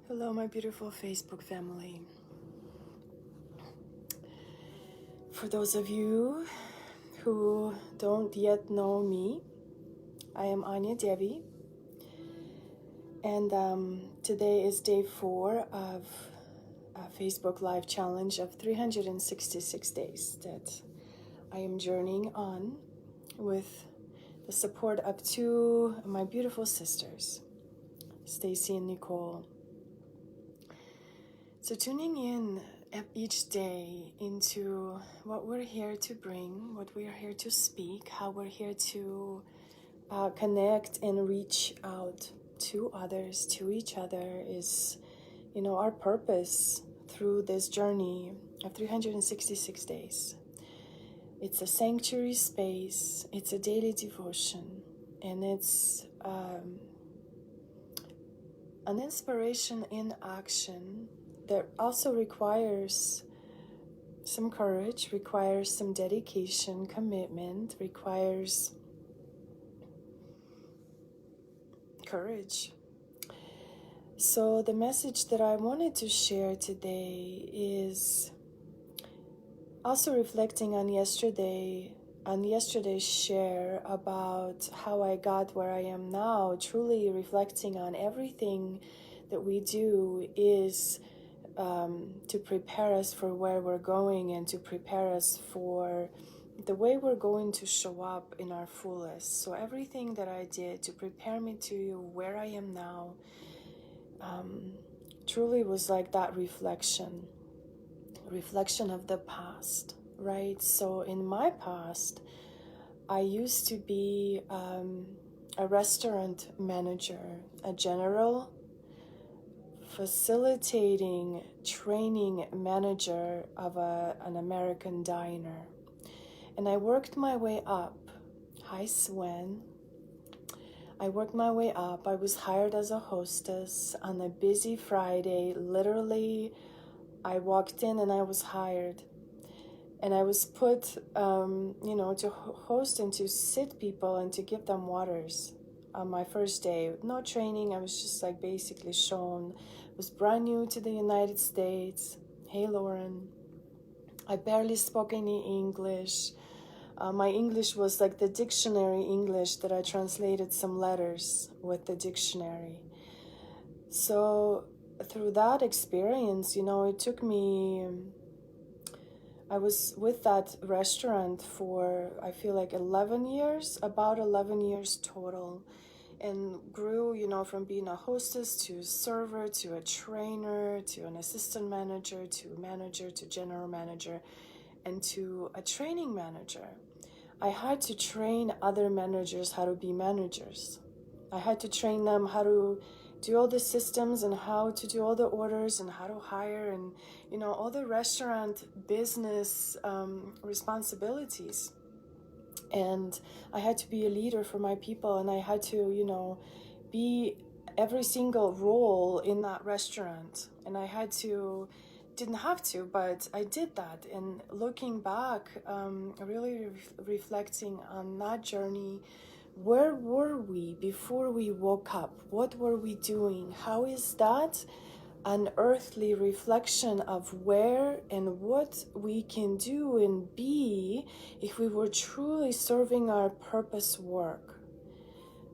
Hello, my beautiful Facebook family. For those of you who don't yet know me, I am Anya Devi, and today is day 4 of a Facebook Live challenge of 366 days that I am journeying on with the support of two of my beautiful sisters, Stacy and Nicole. So tuning in each day into what we're here to bring, what we're here to speak, how we're here to connect and reach out to others, to each other is, our purpose through this journey of 366 days. It's a sanctuary space, it's a daily devotion, and it's an inspiration in action that also requires some courage, requires some dedication, commitment, requires courage. So the message that I wanted to share today is also reflecting on yesterday's share about how I got where I am now, truly reflecting on everything that we do is to prepare us for where we're going and to prepare us for the way we're going to show up in our fullest. So everything that I did to prepare me to where I am now truly was like that reflection of the past, right? So in my past, I used to be a restaurant manager, a general facilitating training manager of an American diner. And I worked my way up. Hi, Swen. I worked my way up. I was hired as a hostess on a busy Friday. Literally, I walked in and I was hired. And I was put, to host and to sit people and to give them waters on my first day. No training. I was just like basically shown. I was brand new to the United States. Hey, Lauren. I barely spoke any English. My English was like the dictionary English that I translated some letters with the dictionary. So through that experience, it took me, I was with that restaurant for, I feel like 11 years, about 11 years total, and grew, from being a hostess to a server to a trainer to an assistant manager to general manager and to a training manager. I had to train other managers how to be managers. I had to train them how to do all the systems and how to do all the orders and how to hire and, all the restaurant business responsibilities. And I had to be a leader for my people, and I had to, be every single role in that restaurant. And I didn't have to, but I did that. And looking back, really reflecting on that journey, where were we before we woke up? What were we doing? How is that an earthly reflection of where and what we can do and be if we were truly serving our purpose work,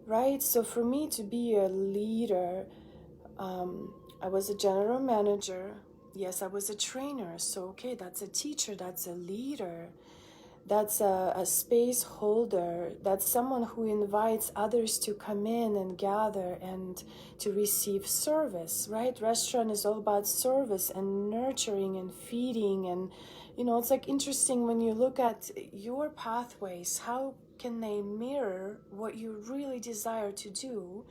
right? So for me to be a leader, I was a general manager. Yes, I was a trainer. So, okay, that's a teacher, that's a leader. That's a space holder. That's someone who invites others to come in and gather and to receive service, right? Restaurant is all about service and nurturing and feeding. And, it's like interesting when you look at your pathways, how can they mirror what you really desire to do?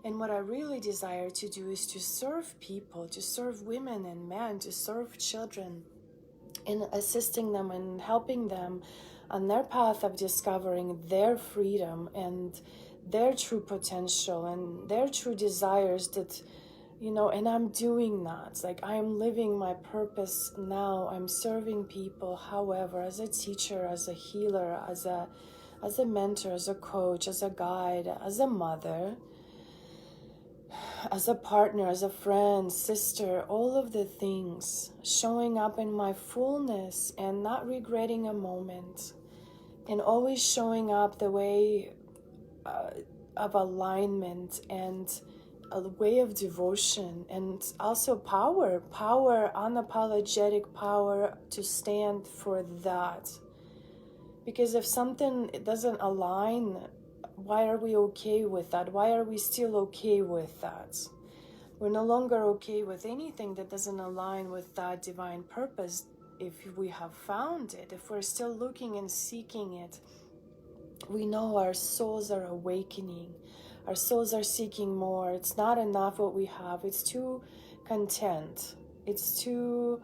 And what I really desire to do is to serve people, to serve women and men, to serve children, in assisting them and helping them on their path of discovering their freedom and their true potential and their true desires that, and I'm doing that. Like, I'm living my purpose now. I'm serving people, however, as a teacher, as a healer, as a mentor, as a coach, as a guide, as a mother. as a partner, as a friend, sister, all of the things, showing up in my fullness and not regretting a moment, and always showing up the way of alignment and a way of devotion, and also power, unapologetic power to stand for that. Because if something doesn't align, why are we okay with that? Why are we still okay with that? We're no longer okay with anything that doesn't align with that divine purpose. If we have found it, if we're still looking and seeking it, we know our souls are awakening. Our souls are seeking more. It's not enough what we have. It's too content. It's too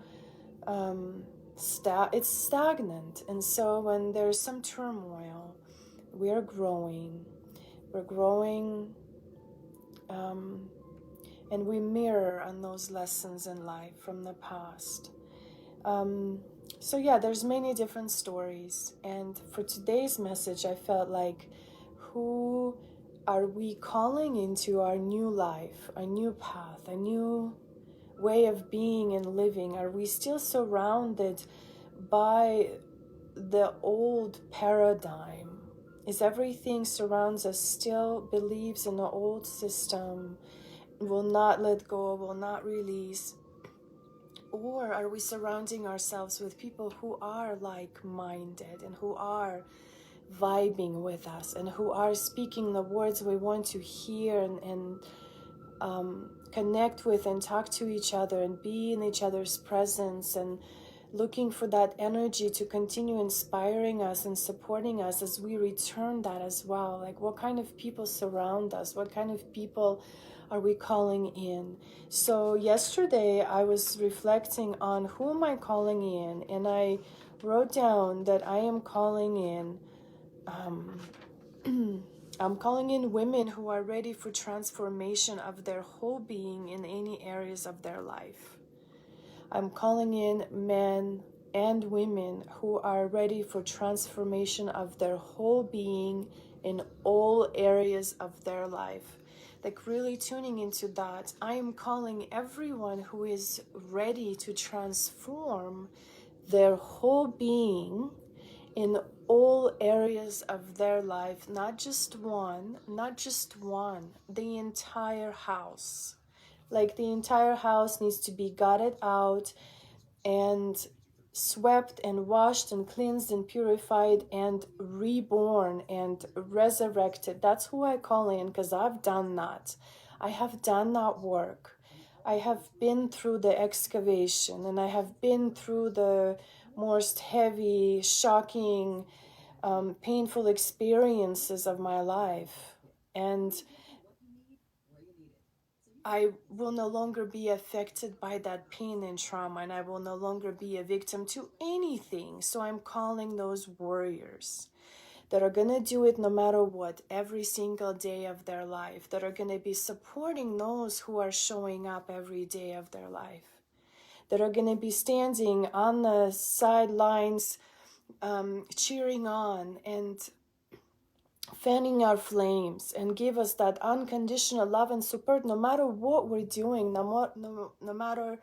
it's stagnant. And so when there's some turmoil, we are growing. We're growing, and we mirror on those lessons in life from the past. So yeah, there's many different stories. And for today's message, I felt like, who are we calling into our new life, a new path, a new way of being and living? Are we still surrounded by the old paradigm? Is everything surrounds us still believes in the old system, will not let go, will not release? Or are we surrounding ourselves with people who are like-minded and who are vibing with us and who are speaking the words we want to hear, and connect with and talk to each other and be in each other's presence, and looking for that energy to continue inspiring us and supporting us as we return that as well? Like, what kind of people surround us? What kind of people are we calling in? So yesterday I was reflecting on who am I calling in, and I wrote down that I am calling in I'm calling in women who are ready for transformation of their whole being in any areas of their life. I'm calling in men and women who are ready for transformation of their whole being in all areas of their life. Like, really tuning into that. I am calling everyone who is ready to transform their whole being in all areas of their life, not just one, the entire house. Like, the entire house needs to be gutted out and swept and washed and cleansed and purified and reborn and resurrected. That's who I call in, because I've done that. I have done that work. I have been through the excavation, and I have been through the most heavy, shocking, painful experiences of my life. And I will no longer be affected by that pain and trauma, and I will no longer be a victim to anything. So I'm calling those warriors that are going to do it no matter what, every single day of their life, that are going to be supporting those who are showing up every day of their life, that are going to be standing on the sidelines, cheering on and fanning our flames, and give us that unconditional love and support no matter what we're doing, no matter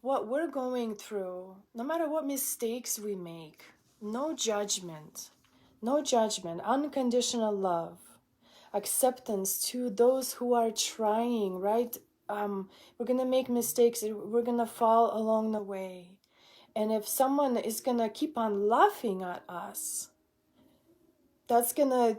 what we're going through, no matter what mistakes we make. No judgment, unconditional love, acceptance to those who are trying, right? We're gonna make mistakes, we're gonna fall along the way. And if someone is gonna keep on laughing at us, that's gonna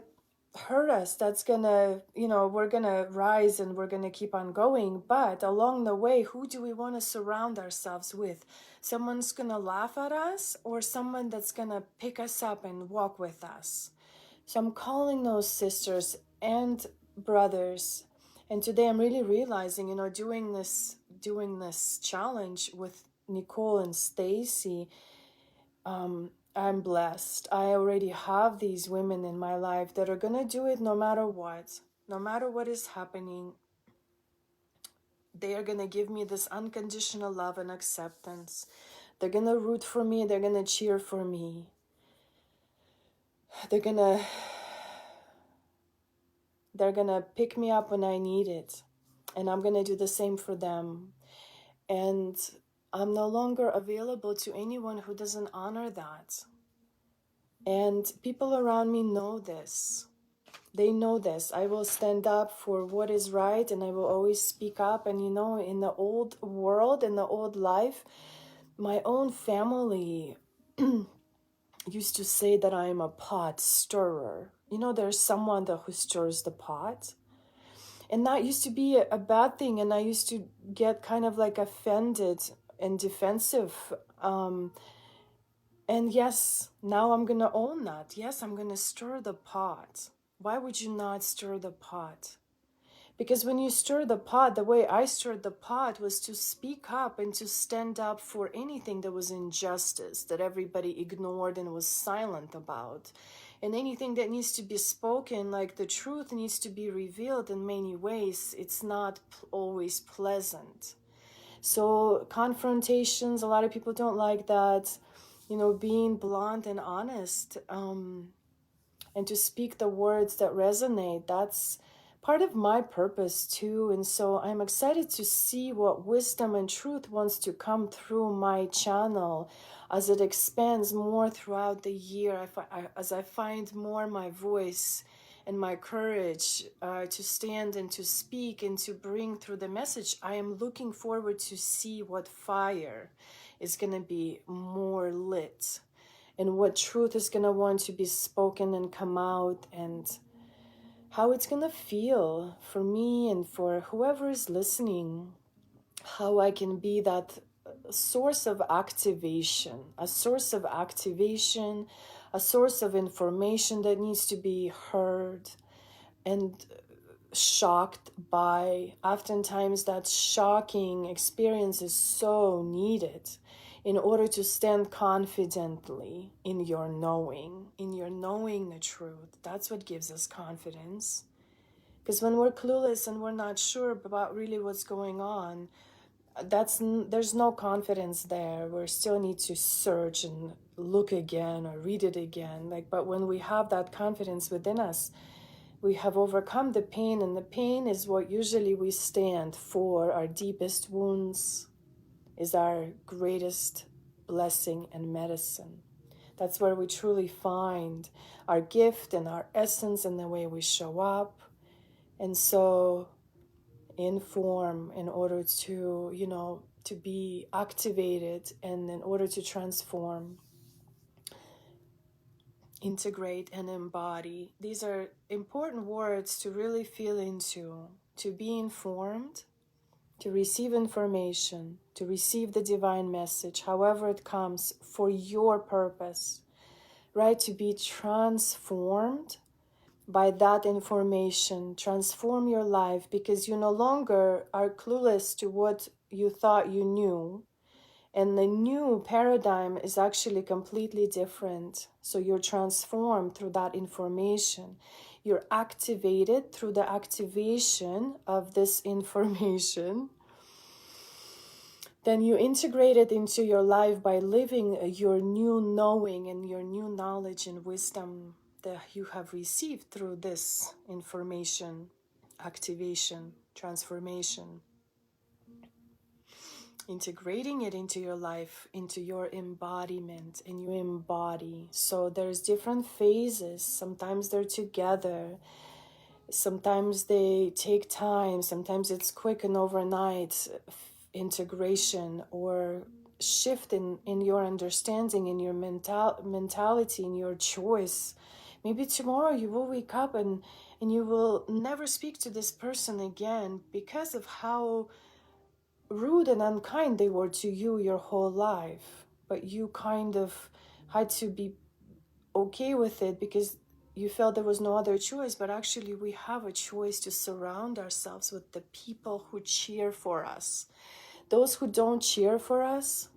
hurt us. That's gonna, we're gonna rise and we're gonna keep on going. But along the way, who do we want to surround ourselves with? Someone's gonna laugh at us, or someone that's gonna pick us up and walk with us? So I'm calling those sisters and brothers. And today I'm really realizing, doing this challenge with Nicole and Stacy, I'm blessed. I already have these women in my life that are going to do it no matter what is happening. They are going to give me this unconditional love and acceptance. They're going to root for me. They're going to cheer for me. They're going to pick me up when I need it. And I'm going to do the same for them. And I'm no longer available to anyone who doesn't honor that. And people around me know this. They know this. I will stand up for what is right, and I will always speak up. And in the old world, in the old life, my own family used to say that I am a pot stirrer. There's someone who stirs the pot. And that used to be a bad thing. And I used to get kind of like offended and defensive. And yes, now I'm going to own that. Yes, I'm going to stir the pot. Why would you not stir the pot? Because when you stir the pot, the way I stirred the pot was to speak up and to stand up for anything that was injustice, that everybody ignored and was silent about. And anything that needs to be spoken, like the truth needs to be revealed in many ways. It's not always pleasant. So confrontations, a lot of people don't like that. Being blunt and honest, and to speak the words that resonate, that's part of my purpose too. And so I'm excited to see what wisdom and truth wants to come through my channel as it expands more throughout the year, as I find more my voice and my courage to stand and to speak and to bring through the message. I am looking forward to see what fire is going to be more lit, and what truth is going to want to be spoken and come out, and how it's going to feel for me and for whoever is listening, how I can be that source of activation, a source of information that needs to be heard and shocked by. Oftentimes that shocking experience is so needed in order to stand confidently in your knowing the truth. That's what gives us confidence. Because when we're clueless and we're not sure about really what's going on, there's no confidence there. We still need to search and look again or read it again. But when we have that confidence within us, we have overcome the pain, and the pain is what usually we stand for. Our deepest wounds is our greatest blessing and medicine. That's where we truly find our gift and our essence and the way we show up. And so in form, in order to, to be activated, and in order to transform, integrate, and embody. These are important words to really feel into, to be informed, to receive information, to receive the divine message, however it comes, for your purpose, right? To be transformed by that information, transform your life, because you no longer are clueless to what you thought you knew. And the new paradigm is actually completely different. So you're transformed through that information. You're activated through the activation of this information. Then you integrate it into your life by living your new knowing and your new knowledge and wisdom that you have received through this information, activation, transformation. Integrating it into your life, into your embodiment, and you embody. So there's different phases. Sometimes they're together. Sometimes they take time. Sometimes it's quick and overnight integration or shift in your understanding, in your mentality, in your choice. Maybe tomorrow you will wake up and you will never speak to this person again because of how rude and unkind they were to you your whole life. But you kind of had to be okay with it because you felt there was no other choice. But actually we have a choice to surround ourselves with the people who cheer for us. Those who don't cheer for us,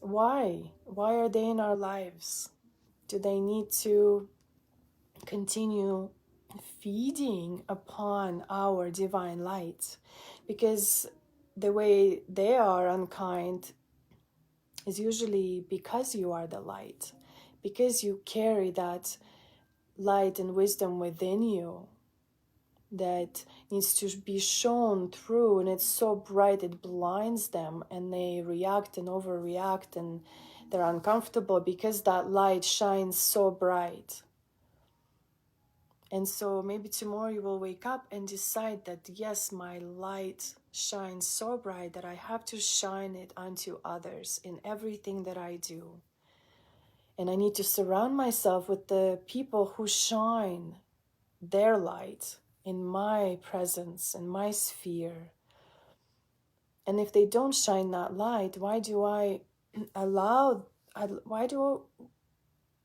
why? Why are they in our lives? Do they need to continue feeding upon our divine light? Because the way they are unkind is usually because you are the light, because you carry that light and wisdom within you. that needs to be shown through, and it's so bright it blinds them, and they react and overreact, and they're uncomfortable because that light shines so bright. And so maybe tomorrow you will wake up and decide that, yes, my light shines so bright that I have to shine it onto others in everything that I do. And I need to surround myself with the people who shine their light in my presence, in my sphere. And if they don't shine that light, why do I allow, why do,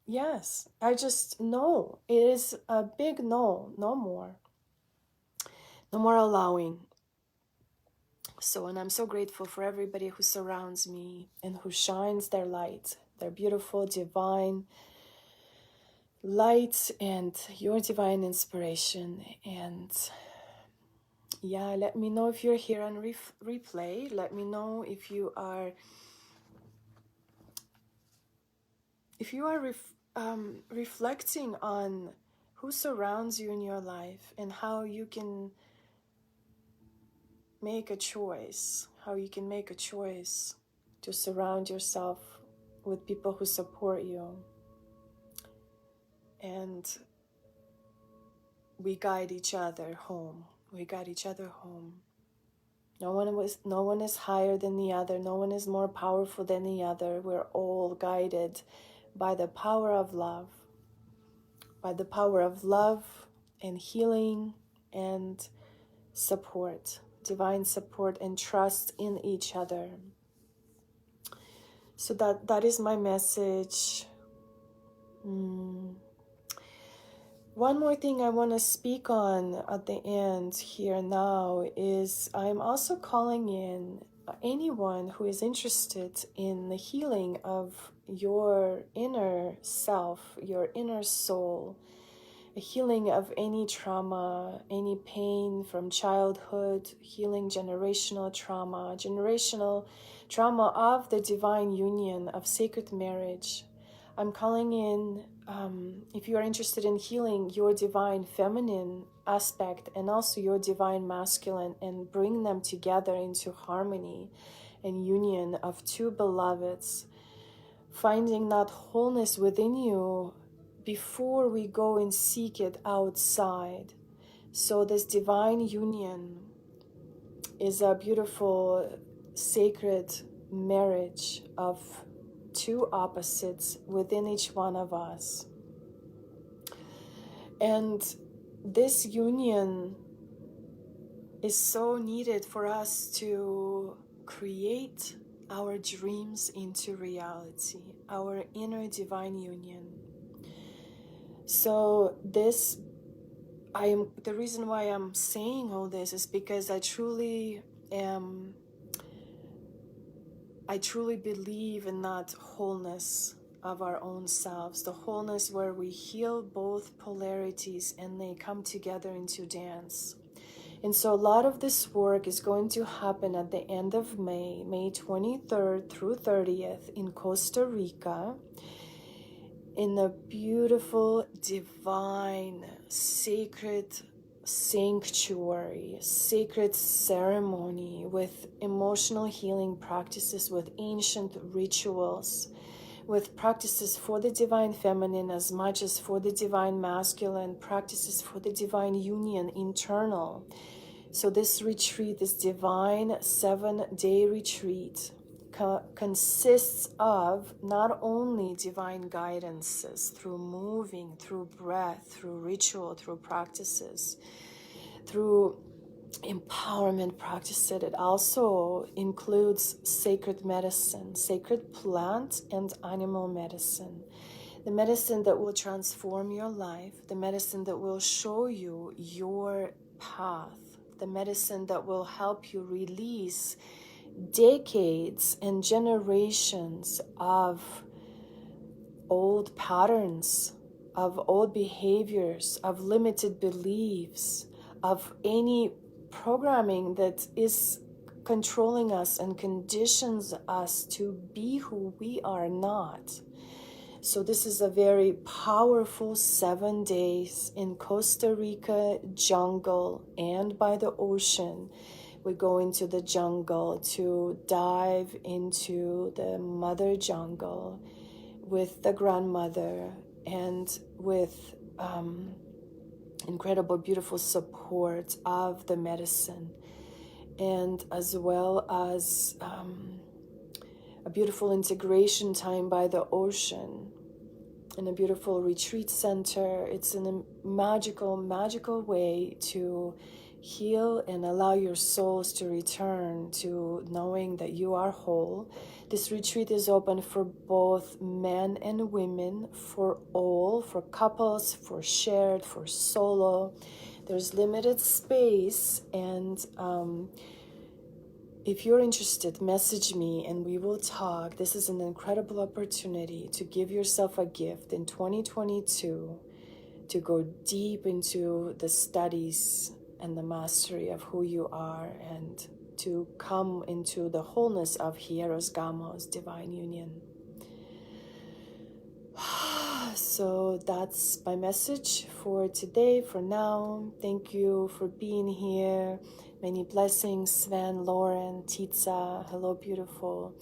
yes, I just, no, it is a big no, no more. No more allowing. So, and I'm so grateful for everybody who surrounds me and who shines their light, their beautiful, divine light, and your divine inspiration. And yeah, let me know if you're here on replay. Let me know if you are reflecting on who surrounds you in your life and how you can make a choice, to surround yourself with people who support you. And we guide each other home. No one is higher than the other. No one is more powerful than the other. We're all guided by the power of love. By the power of love and healing and support. Divine support and trust in each other. So that is my message. One more thing I want to speak on at the end here now is I'm also calling in anyone who is interested in the healing of your inner self, your inner soul, a healing of any trauma, any pain from childhood, healing generational trauma of the divine union of sacred marriage. I'm calling in, if you are interested in healing your divine feminine aspect and also your divine masculine, and bring them together into harmony and union of two beloveds, finding that wholeness within you before we go and seek it outside. So this divine union is a beautiful, sacred marriage of two opposites within each one of us. And this union is so needed for us to create our dreams into reality, our inner divine union. So the reason why I'm saying all this is because I truly believe in that wholeness of our own selves, the wholeness where we heal both polarities and they come together into dance. And so a lot of this work is going to happen at the end of May 23rd through 30th in Costa Rica, in the beautiful, divine, sacred sanctuary, sacred ceremony with emotional healing practices, with ancient rituals, with practices for the divine feminine as much as for the divine masculine, practices for the divine union internal. So this retreat, this divine 7-day retreat, consists of not only divine guidances through moving, through breath, through ritual, through practices, through empowerment practices. It also includes sacred medicine, sacred plant and animal medicine, the medicine that will transform your life, the medicine that will show you your path, the medicine that will help you release decades and generations of old patterns, of old behaviors, of limited beliefs, of any programming that is controlling us and conditions us to be who we are not. So this is a very powerful 7 days in Costa Rica jungle and by the ocean. We go into the jungle to dive into the mother jungle with the grandmother and with incredible, beautiful support of the medicine, and as well as a beautiful integration time by the ocean in a beautiful retreat center. It's in a magical, magical way to heal and allow your souls to return to knowing that you are whole. This retreat is open for both men and women, for all, for couples, for shared, for solo. There's limited space, and if you're interested, message me and we will talk. This is an incredible opportunity to give yourself a gift in 2022 to go deep into the studies and the mastery of who you are, and to come into the wholeness of Hieros Gamos, divine union. So that's my message for today, for now. Thank you for being here. Many blessings, Sven, Lauren, Titsa. Hello, beautiful.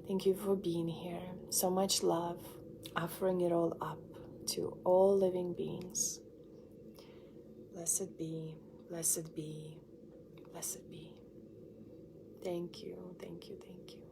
Thank you for being here. So much love, offering it all up to all living beings. Blessed be, blessed be, blessed be. Thank you, thank you, thank you.